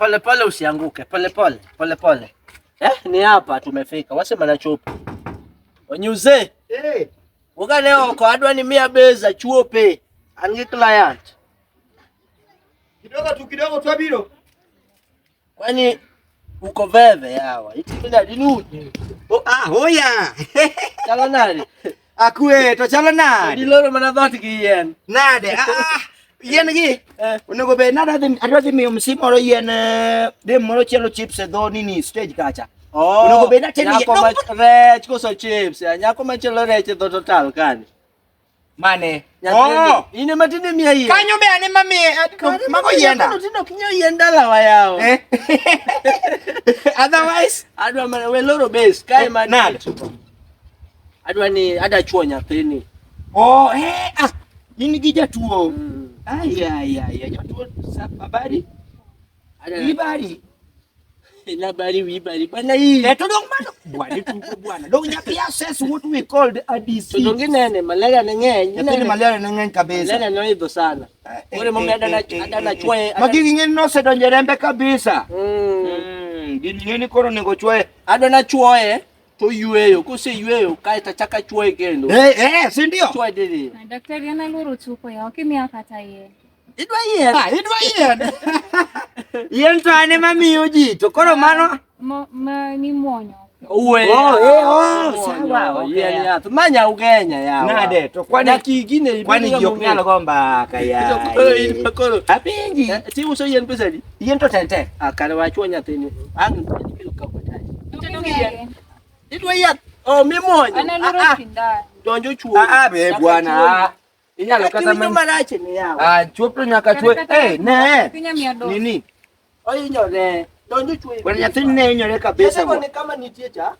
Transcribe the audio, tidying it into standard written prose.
Pole pole usianguke. Pole pole. Pole pole. Ni hapa tumefika. Wasema na chopa. Onyuze. Uga leo kwa adwa ni mia beza chuope. Angi client. Kidogo tu abiro. Kwani uko veve yawa. Itimina dinu. Hoya. Chalo nani? Akue to chalo nade. Diloro mana dhoti ki yen. Nade. Yen gi. Onego be nada adwa mi msimu ro yen de moro chelo chips e do nini stage kacha. Onego be na teni. Nyako rech koso chips. Nyako machelo rech e dho total kani. Mane. Ine matine mia yen. Kanyo be ane mami mago yenda. Tino kinyo yenda la wayao. Otherwise Adwa mana we loro base kai manade. Adwa ni ada chuo nyathini. In gi jatuo. Ai. Jatuo sabari. Ibari. Wibari. Bana hii. To dong mano. Bwana tuko bwana. Dong nyathi access what we called a disease. To dong nene malaria ne ngeny. Nyathi malaria ne ngeny kabisa. Malaria no idho sana. Ore mama ada chwe. Magigi ngeny no se donje rembe kabisa. Gini ngeni koro nego chwe. Adwa na chwoe to yueyo. Kose yueyo kae tachaka chwoe kendo. Si ndio? Chwoe dili. Daktari ana loro chupo ya kimia kata ye. Idwa yen. Idwa yen. Yen to ane mamiyo ji to koro mano Ni mwonyo. Uwe. Sawa. Yen ya. Manya ugenya yawa. Nade to kwani kigine kwani jok nyalo gomba kaya. Koro. Apinji. Ti uso yen pesa di. Yen to tente. Kare wachuo nyathini. Ang kilo ka batai. Tutumie. Idwa yat. Mi mwonyo. Ana loro pinda. Donjo chuo. Be bwana. Inyalo kata man. Marache ni yawa. Chuopro nyaka chwe. Ne. Pinya miado. Nini? Oinyore. Donjo chuo. Bwana nyathini ne inyore kabisa. Sasa kama nitie cha